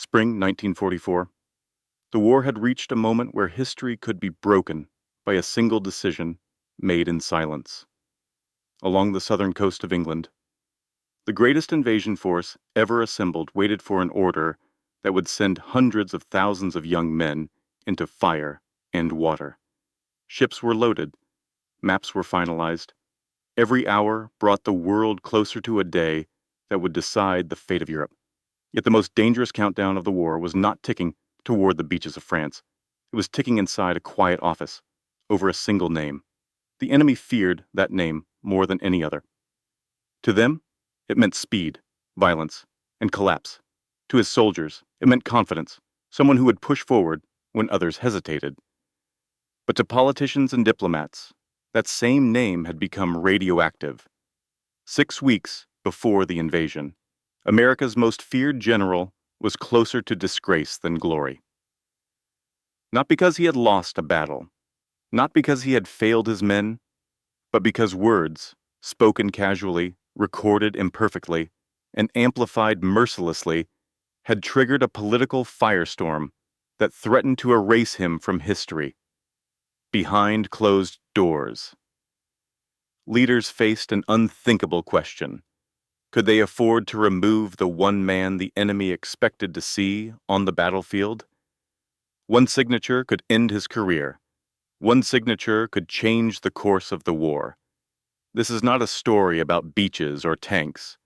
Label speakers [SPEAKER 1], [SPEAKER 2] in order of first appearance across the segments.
[SPEAKER 1] Spring 1944. The war had reached a moment where history could be broken by a single decision made in silence. Along the southern coast of England, the greatest invasion force ever assembled waited for an order that would send hundreds of thousands of young men into fire and water. Ships were loaded, maps were finalized. Every hour brought the world closer to a day that would decide the fate of Europe. Yet the most dangerous countdown of the war was not ticking toward the beaches of France. It was ticking inside a quiet office, over a single name. The enemy feared that name more than any other. To them, it meant speed, violence, and collapse. To his soldiers, it meant confidence, someone who would push forward when others hesitated. But to politicians and diplomats, that same name had become radioactive. 6 weeks before the invasion, America's most feared general was closer to disgrace than glory. Not because he had lost a battle, not because he had failed his men, but because words, spoken casually, recorded imperfectly, and amplified mercilessly, had triggered a political firestorm that threatened to erase him from history. Behind closed doors, leaders faced an unthinkable question. Could they afford to remove the one man the enemy expected to see on the battlefield? One signature could end his career. One signature could change the course of the war. This is not a story about beaches or tanks.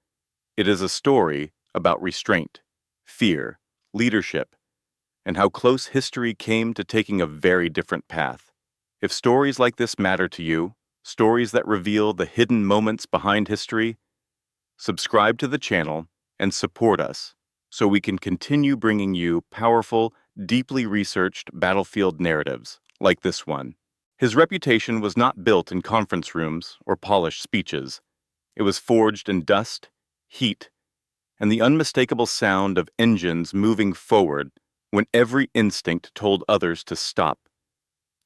[SPEAKER 1] It is a story about restraint, fear, leadership, and how close history came to taking a very different path. If stories like this matter to you, stories that reveal the hidden moments behind history, subscribe to the channel and support us so we can continue bringing you powerful, deeply researched battlefield narratives like this one. His reputation was not built in conference rooms or polished speeches. It was forged in dust, heat, and the unmistakable sound of engines moving forward when every instinct told others to stop.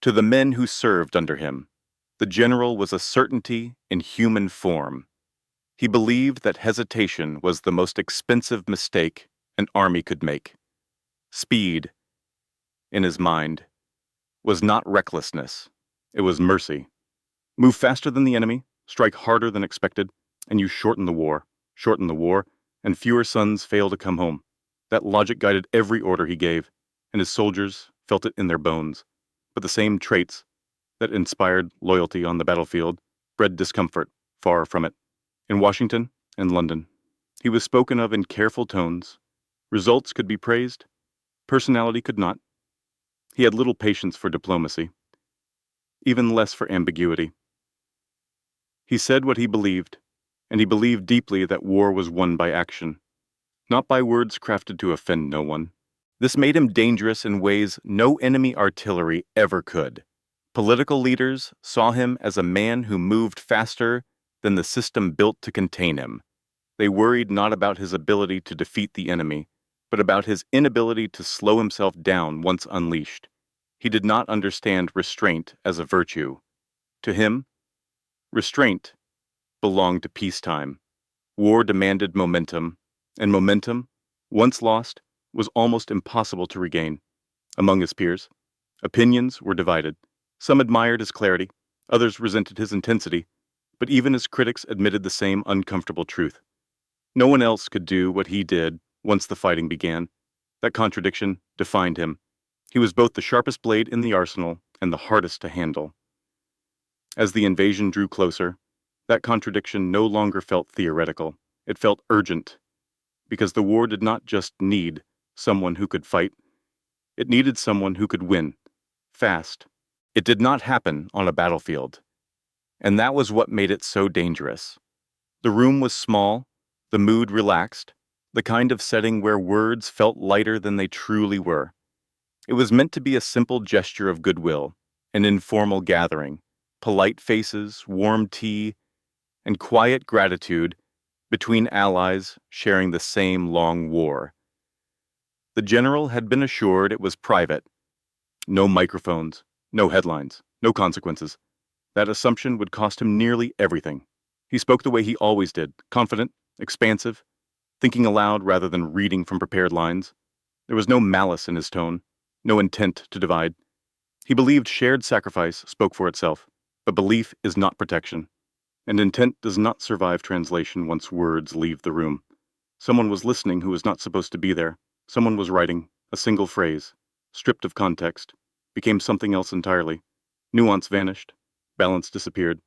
[SPEAKER 1] To the men who served under him, the general was a certainty in human form. He believed that hesitation was the most expensive mistake an army could make. Speed, in his mind, was not recklessness. It was mercy. Move faster than the enemy, strike harder than expected, and you shorten the war, and fewer sons fail to come home. That logic guided every order he gave, and his soldiers felt it in their bones. But the same traits that inspired loyalty on the battlefield bred discomfort far from it. In Washington and London, he was spoken of in careful tones. Results could be praised, personality could not. He had little patience for diplomacy, even less for ambiguity. He said what he believed, and he believed deeply that war was won by action, not by words crafted to offend no one. This made him dangerous in ways no enemy artillery ever could. Political leaders saw him as a man who moved faster than the system built to contain him. They worried not about his ability to defeat the enemy, but about his inability to slow himself down once unleashed. He did not understand restraint as a virtue. To him, restraint belonged to peacetime. War demanded momentum, and momentum, once lost, was almost impossible to regain. Among his peers, opinions were divided. Some admired his clarity, others resented his intensity, but even his critics admitted the same uncomfortable truth. No one else could do what he did once the fighting began. That contradiction defined him. He was both the sharpest blade in the arsenal and the hardest to handle. As the invasion drew closer, that contradiction no longer felt theoretical. It felt urgent, because the war did not just need someone who could fight. It needed someone who could win, fast. It did not happen on a battlefield. And that was what made it so dangerous. The room was small, the mood relaxed, the kind of setting where words felt lighter than they truly were. It was meant to be a simple gesture of goodwill, an informal gathering, polite faces, warm tea, and quiet gratitude between allies sharing the same long war. The general had been assured it was private. No microphones, no headlines, no consequences. That assumption would cost him nearly everything. He spoke the way he always did, confident, expansive, thinking aloud rather than reading from prepared lines. There was no malice in his tone, no intent to divide. He believed shared sacrifice spoke for itself, but belief is not protection, and intent does not survive translation once words leave the room. Someone was listening who was not supposed to be there. Someone was writing a single phrase, stripped of context, became something else entirely. Nuance vanished, balance disappeared.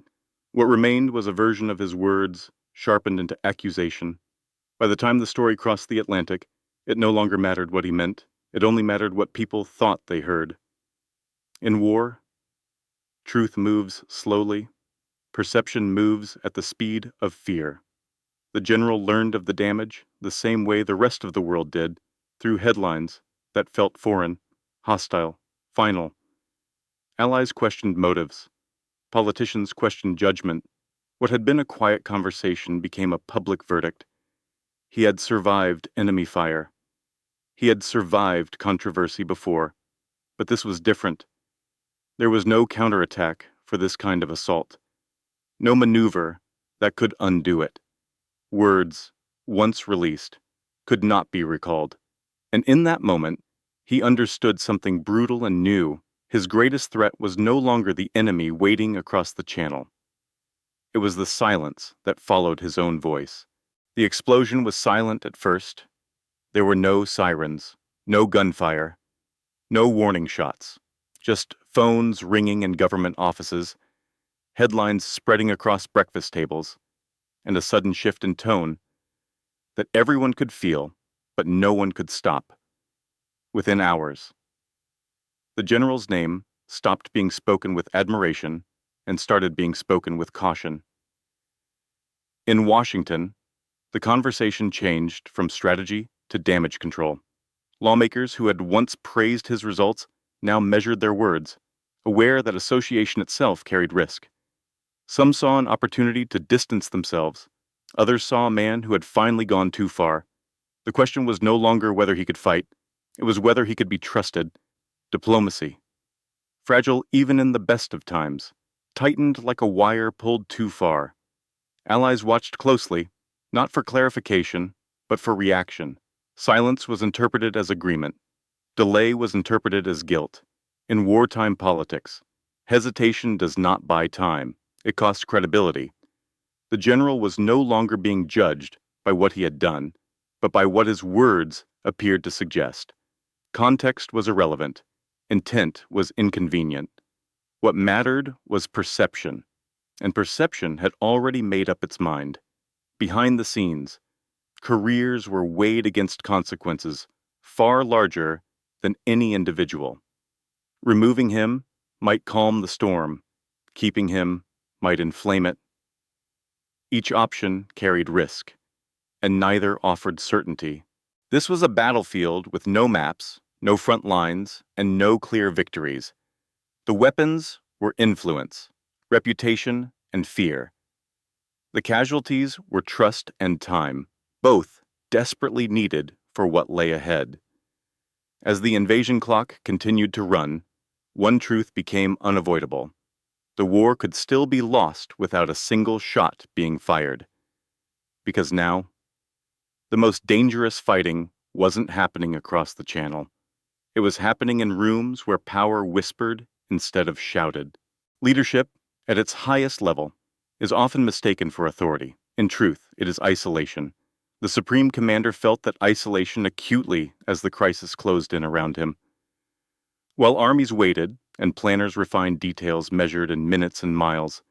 [SPEAKER 1] What remained was a version of his words, sharpened into accusation. By the time the story crossed the Atlantic, it no longer mattered what he meant. It only mattered what people thought they heard. In war, truth moves slowly. Perception moves at the speed of fear. The general learned of the damage the same way the rest of the world did, through headlines that felt foreign, hostile, final. Allies questioned motives. Politicians questioned judgment. What had been a quiet conversation became a public verdict. He had survived enemy fire. He had survived controversy before, but this was different. There was no counterattack for this kind of assault. No maneuver that could undo it. Words, once released, could not be recalled. And in that moment, he understood something brutal and new. His greatest threat was no longer the enemy waiting across the channel. It was the silence that followed his own voice. The explosion was silent at first. There were no sirens, no gunfire, no warning shots, just phones ringing in government offices, headlines spreading across breakfast tables, and a sudden shift in tone that everyone could feel, but no one could stop. Within hours, the general's name stopped being spoken with admiration and started being spoken with caution. In Washington, the conversation changed from strategy to damage control. Lawmakers who had once praised his results now measured their words, aware that association itself carried risk. Some saw an opportunity to distance themselves. Others saw a man who had finally gone too far. The question was no longer whether he could fight. It was whether he could be trusted. Diplomacy, fragile even in the best of times, tightened like a wire pulled too far. Allies watched closely, not for clarification, but for reaction. Silence was interpreted as agreement. Delay was interpreted as guilt. In wartime politics, hesitation does not buy time. It costs credibility. The general was no longer being judged by what he had done, but by what his words appeared to suggest. Context was irrelevant. Intent was inconvenient. What mattered was perception, and perception had already made up its mind. Behind the scenes, careers were weighed against consequences far larger than any individual. Removing him might calm the storm. Keeping him might inflame it. Each option carried risk, and neither offered certainty. This was a battlefield with no maps, no front lines, and no clear victories. The weapons were influence, reputation, and fear. The casualties were trust and time, both desperately needed for what lay ahead. As the invasion clock continued to run, one truth became unavoidable. The war could still be lost without a single shot being fired. Because now, the most dangerous fighting wasn't happening across the channel. It was happening in rooms where power whispered instead of shouted. Leadership, at its highest level, is often mistaken for authority. In truth, it is isolation. The Supreme Commander felt that isolation acutely as the crisis closed in around him. While armies waited and planners refined details measured in minutes and miles,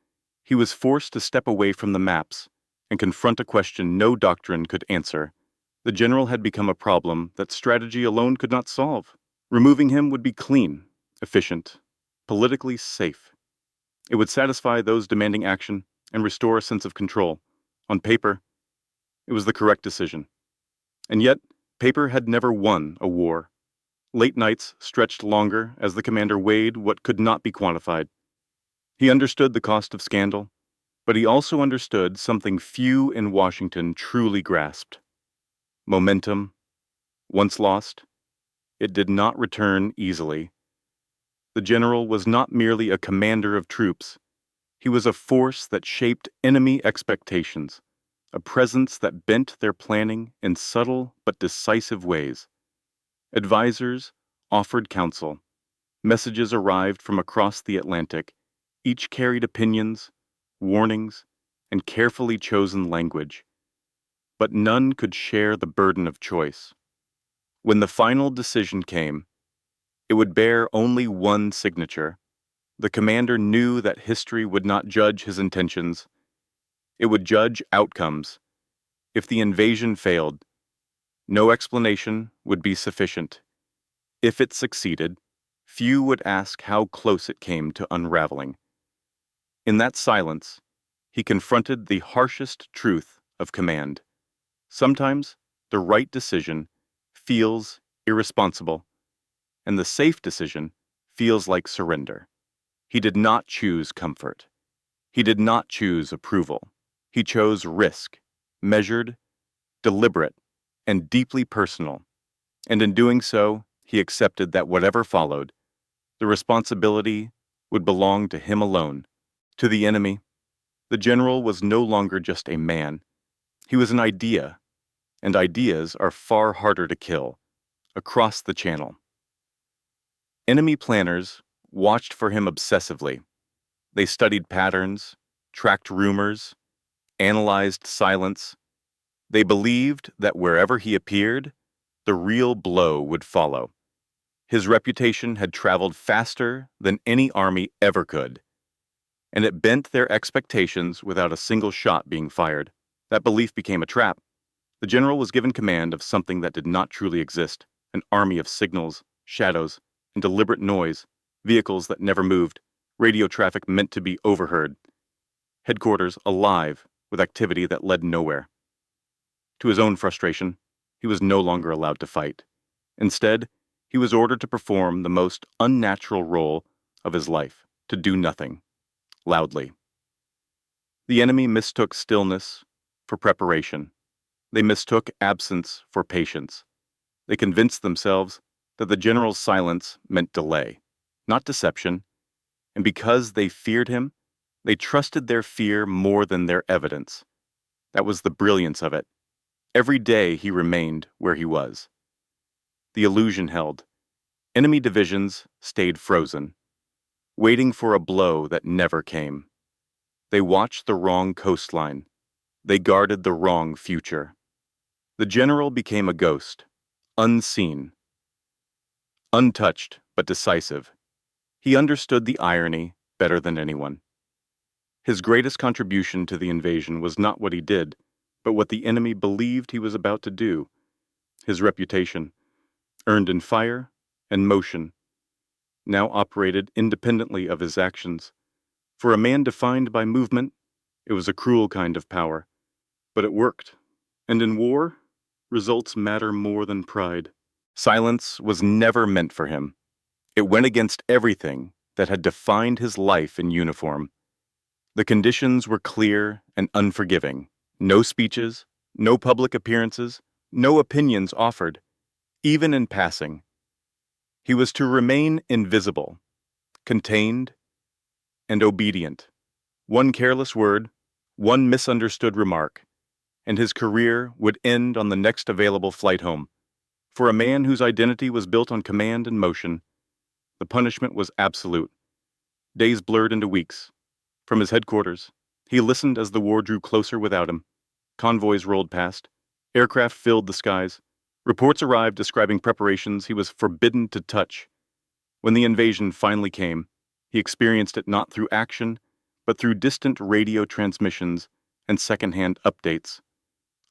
[SPEAKER 1] he was forced to step away from the maps and confront a question no doctrine could answer. The general had become a problem that strategy alone could not solve. Removing him would be clean, efficient, politically safe. It would satisfy those demanding action and restore a sense of control. On paper, it was the correct decision. And yet, paper had never won a war. Late nights stretched longer as the commander weighed what could not be quantified. He understood the cost of scandal, but he also understood something few in Washington truly grasped. Momentum, once lost, it did not return easily. The general was not merely a commander of troops. He was a force that shaped enemy expectations, a presence that bent their planning in subtle but decisive ways. Advisors offered counsel. Messages arrived from across the Atlantic. Each carried opinions, warnings, and carefully chosen language. But none could share the burden of choice. When the final decision came, it would bear only one signature. The commander knew that history would not judge his intentions. It would judge outcomes. If the invasion failed, no explanation would be sufficient. If it succeeded, few would ask how close it came to unraveling. In that silence, he confronted the harshest truth of command. Sometimes the right decision feels irresponsible, and the safe decision feels like surrender. He did not choose comfort. He did not choose approval. He chose risk, measured, deliberate, and deeply personal. And in doing so, he accepted that whatever followed, the responsibility would belong to him alone. To the enemy, the general was no longer just a man. He was an idea, and ideas are far harder to kill. Across the channel, enemy planners watched for him obsessively. They studied patterns, tracked rumors, analyzed silence. They believed that wherever he appeared, the real blow would follow. His reputation had traveled faster than any army ever could, and it bent their expectations without a single shot being fired. That belief became a trap. The general was given command of something that did not truly exist, an army of signals, shadows, and deliberate noise, vehicles that never moved, radio traffic meant to be overheard, headquarters alive with activity that led nowhere. To his own frustration, he was no longer allowed to fight. Instead, he was ordered to perform the most unnatural role of his life, to do nothing, loudly. The enemy mistook stillness for preparation. They mistook absence for patience. They convinced themselves that the general's silence meant delay, not deception, and because they feared him, they trusted their fear more than their evidence. That was the brilliance of it. Every day he remained where he was. The illusion held. Enemy divisions stayed frozen, waiting for a blow that never came. They watched the wrong coastline. They guarded the wrong future. The general became a ghost, unseen, untouched but decisive. He understood the irony better than anyone. His greatest contribution to the invasion was not what he did, but what the enemy believed he was about to do. His reputation, earned in fire and motion, now operated independently of his actions. For a man defined by movement, it was a cruel kind of power. But it worked. And in war, results matter more than pride. Silence was never meant for him. It went against everything that had defined his life in uniform. The conditions were clear and unforgiving. No speeches, no public appearances, no opinions offered, even in passing. He was to remain invisible, contained, and obedient. One careless word, one misunderstood remark, and his career would end on the next available flight home. For a man whose identity was built on command and motion, the punishment was absolute. Days blurred into weeks. From his headquarters, he listened as the war drew closer without him. Convoys rolled past. Aircraft filled the skies. Reports arrived describing preparations he was forbidden to touch. When the invasion finally came, he experienced it not through action, but through distant radio transmissions and secondhand updates.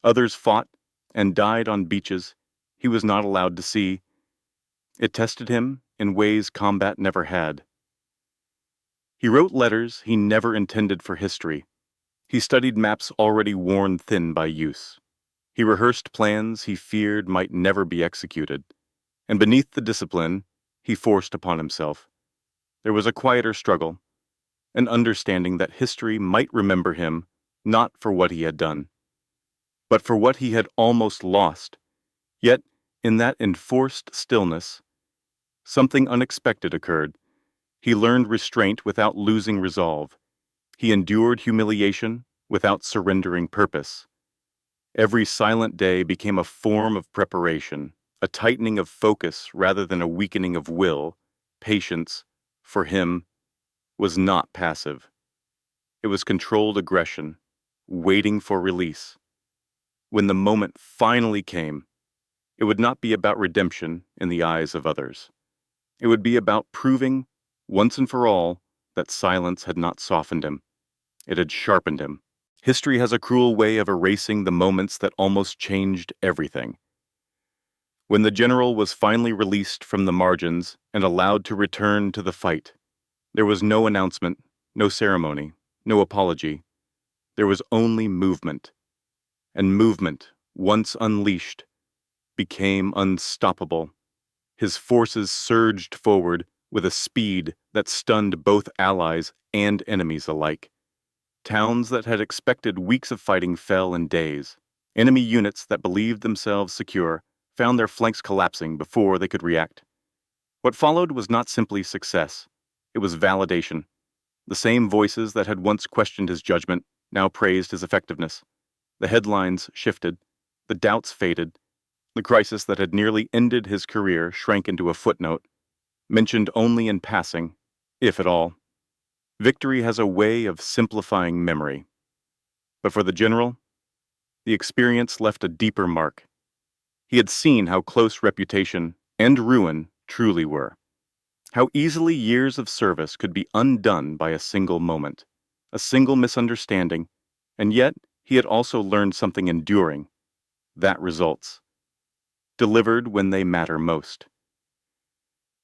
[SPEAKER 1] Others fought and died on beaches he was not allowed to see. It tested him in ways combat never had. He wrote letters he never intended for history. He studied maps already worn thin by use. He rehearsed plans he feared might never be executed. And beneath the discipline he forced upon himself, there was a quieter struggle, an understanding that history might remember him not for what he had done, but for what he had almost lost. Yet, in that enforced stillness, something unexpected occurred. He learned restraint without losing resolve. He endured humiliation without surrendering purpose. Every silent day became a form of preparation, a tightening of focus rather than a weakening of will. Patience, for him, was not passive. It was controlled aggression, waiting for release. When the moment finally came, it would not be about redemption in the eyes of others. It would be about proving, once and for all, that silence had not softened him. It had sharpened him. History has a cruel way of erasing the moments that almost changed everything. When the general was finally released from the margins and allowed to return to the fight, there was no announcement, no ceremony, no apology. There was only movement. And movement, once unleashed, became unstoppable. His forces surged forward with a speed that stunned both allies and enemies alike. Towns that had expected weeks of fighting fell in days. Enemy units that believed themselves secure found their flanks collapsing before they could react. What followed was not simply success. It was validation. The same voices that had once questioned his judgment now praised his effectiveness. The headlines shifted. The doubts faded. The crisis that had nearly ended his career shrank into a footnote, mentioned only in passing, if at all. Victory has a way of simplifying memory. But for the general, the experience left a deeper mark. He had seen how close reputation and ruin truly were. How easily years of service could be undone by a single moment, a single misunderstanding, and yet he had also learned something enduring. That results, delivered when they matter most,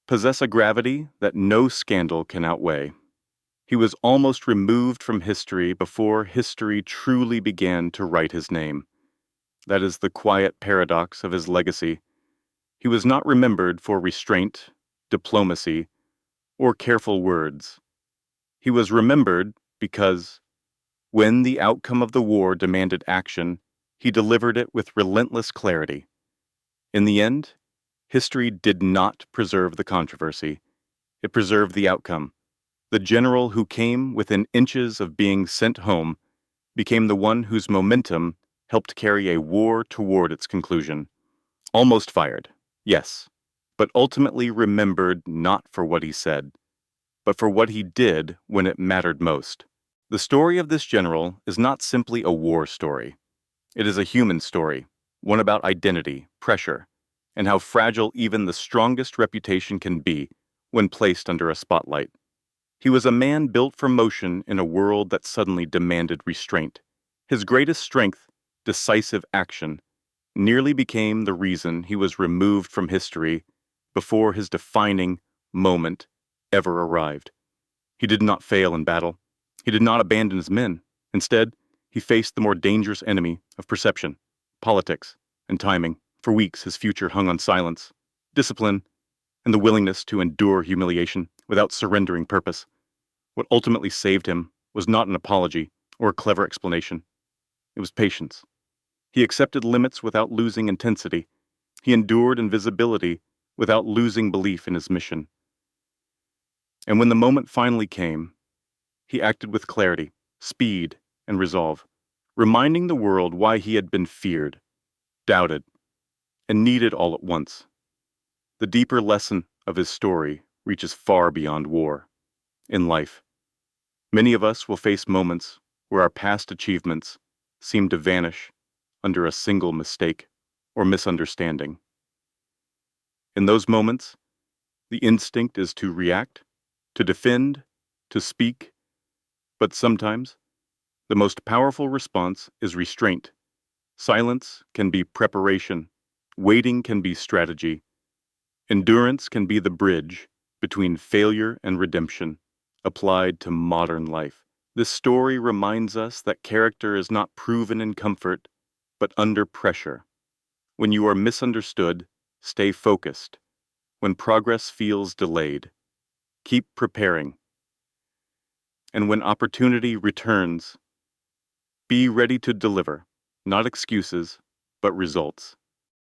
[SPEAKER 1] possess a gravity that no scandal can outweigh. He was almost removed from history before history truly began to write his name. That is the quiet paradox of his legacy. He was not remembered for restraint, diplomacy, or careful words. He was remembered because, when the outcome of the war demanded action, he delivered it with relentless clarity. In the end, history did not preserve the controversy. It preserved the outcome. The general who came within inches of being sent home became the one whose momentum helped carry a war toward its conclusion. Almost fired, yes, but ultimately remembered not for what he said, but for what he did when it mattered most. The story of this general is not simply a war story. It is a human story, one about identity, pressure, and how fragile even the strongest reputation can be when placed under a spotlight. He was a man built for motion in a world that suddenly demanded restraint. His greatest strength, decisive action, nearly became the reason he was removed from history before his defining moment ever arrived. He did not fail in battle. He did not abandon his men. Instead, he faced the more dangerous enemy of perception, politics, and timing. For weeks, his future hung on silence, discipline, and the willingness to endure humiliation without surrendering purpose. What ultimately saved him was not an apology or a clever explanation. It was patience. He accepted limits without losing intensity. He endured invisibility without losing belief in his mission. And when the moment finally came, he acted with clarity, speed, and resolve, reminding the world why he had been feared, doubted, and needed all at once. The deeper lesson of his story reaches far beyond war. In life, many of us will face moments where our past achievements seem to vanish under a single mistake or misunderstanding. In those moments, the instinct is to react, to defend, to speak, but sometimes the most powerful response is restraint. Silence can be preparation, waiting can be strategy, endurance can be the bridge between failure and redemption, applied to modern life. This story reminds us that character is not proven in comfort, but under pressure. When you are misunderstood, stay focused. When progress feels delayed, keep preparing. And when opportunity returns, be ready to deliver, not excuses, but results.